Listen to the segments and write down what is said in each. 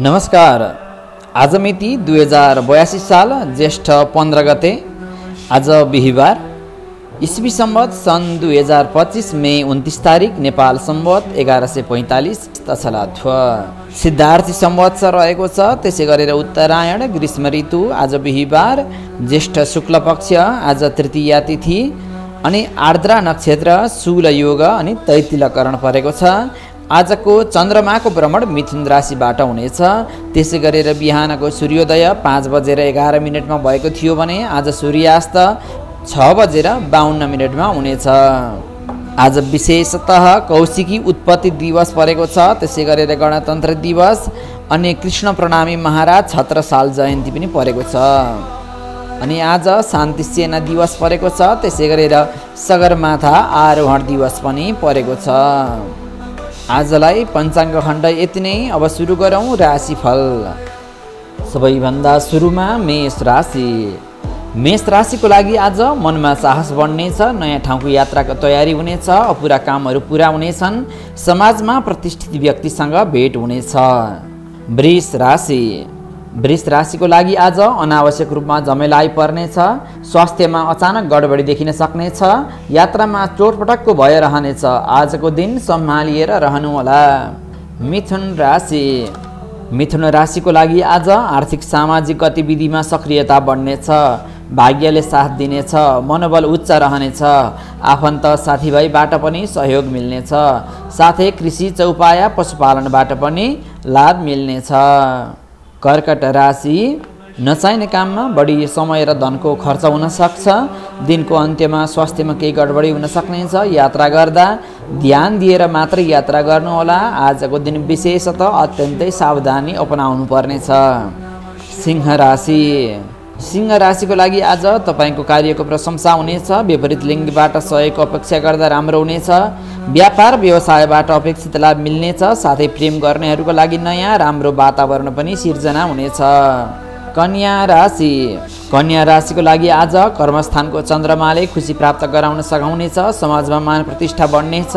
नमस्कार। आज मिति 2082 साल ज्येष्ठ 15 गते, आज बिहिबार, इस्वी सम्वत सन् 2025 मे 29 तारिक, नेपाल सम्वत 1145 तसलाध्व सिद्धार्थी सम्वत्सर रहेको छ। त्यसै गरेर उत्तरायण ग्रीष्म ऋतु, आज बिहिबार, ज्येष्ठ शुक्ल पक्ष, आज तृतीया तिथि अनि आर्द्रा नक्षत्र, शूल योग अनि तैतिलकरण परेको छ। आजको चन्द्रमाको भ्रमण मिथुन राशिबाट हुनेछ। त्यसै गरेर बिहानको सूर्योदय 5:11 मा भएको थियो भने आज सूर्यास्त 6:52 हुनेछ। आज विशेषतः कौशिकी उत्पत्ति दिवस परेको छ। त्यसै गरेर गणतन्त्र दिवस अनि कृष्ण प्रणामी महाराज छत्रसाल जयन्ती पनि परेको छ। अनि आज शान्ति सेना दिवस परेको छ। त्यसै गरेर सगरमाथा आरोहण दिवस पनि परेको छ। आजलाई पञ्चाङ्ग खण्ड यति नै। अब सुरु गरौँ राशिफल। सबैभन्दा सुरुमा मेष राशि। मेष राशिको लागि आज मनमा साहस बढ्नेछ। नयाँ ठाउँको यात्राको तयारी हुनेछ। अपुरा कामहरू पुरा हुनेछन्। समाजमा प्रतिष्ठित व्यक्तिसँग भेट हुनेछ। वृष राशि। वृष राशिको लागि आज अनावश्यक रूपमा झमेला आइपर्नेछ। स्वास्थ्यमा अचानक गडबडी देखिन सक्नेछ। यात्रामा चोटपटकको भय रहनेछ। आजको दिन सम्हालिएर रहनुहोला। मिथुन राशि। मिथुन राशिको लागि आज आर्थिक सामाजिक गतिविधिमा सक्रियता बढ्नेछ। भाग्यले साथ दिनेछ। मनोबल उच्च रहनेछ। आफन्त साथीभाइबाट पनि सहयोग मिल्नेछ। साथै कृषि, चौपाया, पशुपालनबाट पनि लाभ मिल्नेछ। कर्कट राशि। नचाहिने काममा बढी समय र धनको खर्च हुन सक्छ। दिनको अन्त्यमा स्वास्थ्यमा केही गडबडी हुन सक्नेछ। यात्रा गर्दा ध्यान दिएर मात्र यात्रा गर्नुहोला। आजको दिन विशेषतः अत्यन्तै सावधानी अपनाउनु पर्नेछ। सिंह राशि। सिंह राशिको लागि आज तपाईँको कार्यको प्रशंसा हुनेछ। विपरीत लिङ्गबाट सहयोगको अपेक्षा गर्दा राम्रो हुनेछ। व्यापार व्यवसायबाट अपेक्षित लाभ मिल्नेछ। साथै प्रेम गर्नेहरूको लागि नयाँ राम्रो वातावरण पनि सिर्जना हुनेछ। कन्या राशि। कन्या राशिको लागि आज कर्मस्थानको चन्द्रमाले खुसी प्राप्त गराउन सघाउनेछ। समाजमा मान प्रतिष्ठा बढ्नेछ।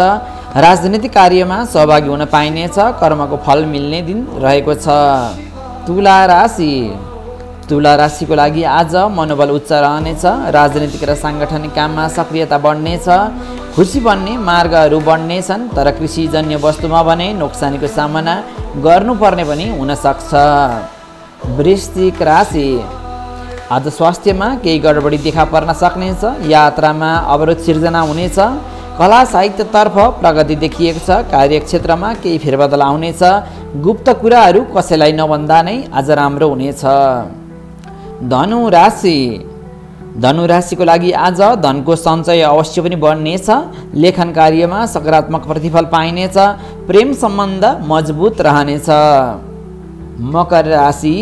राजनीतिक कार्यमा सहभागी हुन पाइनेछ। कर्मको फल मिल्ने दिन रहेको छ। तुला राशि। तुला राशिको लागि आज मनोबल उच्च रहनेछ। राजनीतिक र साङ्गठनिक काममा सक्रियता बढ्नेछ। खुसी बन्ने मार्गहरू बढ्नेछन्। तर कृषिजन्य वस्तुमा भने नोक्सानीको सामना गर्नुपर्ने पनि हुनसक्छ। वृश्चिक राशि। आज स्वास्थ्यमा केही गडबडी देखा पर्न सक्नेछ। यात्रामा अवरोध सिर्जना हुनेछ। कला साहित्यतर्फ प्रगति देखिएको छ। कार्यक्षेत्रमा केही फेरबदल आउनेछ। गुप्त कुराहरू कसैलाई नभन्दा नै आज राम्रो हुनेछ। धनु राशि। धनु राशिको लागि आज धनको सञ्चय अवश्य पनि बढ्नेछ। लेखन कार्यमा सकारात्मक प्रतिफल पाइनेछ। प्रेम सम्बन्ध मजबुत रहनेछ। मकर राशि।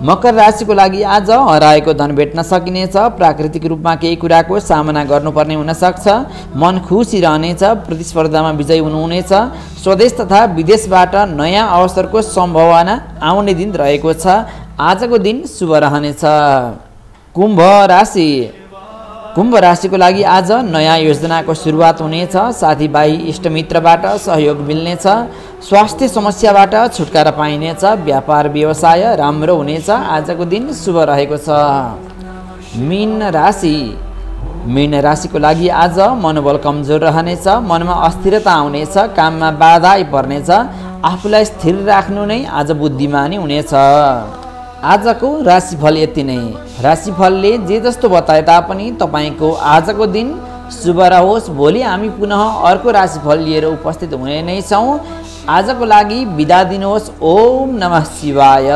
मकर राशिको लागि आज हराएको धन भेट्न सकिनेछ। प्राकृतिक रूपमा केही कुराको सामना गर्नुपर्ने हुनसक्छ। मन खुसी रहनेछ। प्रतिस्पर्धामा विजयी हुनुहुनेछ। स्वदेश तथा विदेशबाट नयाँ अवसरको सम्भावना आउने दिन रहेको छ। आजको दिन शुभ रहनेछ। कुम्भ राशि। कुम्भ राशिको लागि आज नयाँ योजनाको सुरुवात हुनेछ। साथीभाइ इष्टमित्रबाट सहयोग मिल्नेछ। स्वास्थ्य समस्याबाट छुटकारा पाइनेछ। व्यापार व्यवसाय राम्रो हुनेछ। आजको दिन शुभ रहेको छ। मीन राशि। मीन राशिको लागि आज मनोबल कमजोर रहनेछ। मनमा अस्थिरता आउनेछ। काममा बाधा आइपर्नेछ। आफूलाई स्थिर राख्नु नै आज बुद्धिमानी हुनेछ। आजको राशिफल यति नै। राशिफलले जे जस्तो बताए तापनि तपाईँको आजको दिन शुभ रहोस्। भोलि हामी पुनः अर्को राशिफल लिएर उपस्थित हुने नै छौँ। आजको लागि बिदा दिनुहोस्। ओम नमः शिवाय।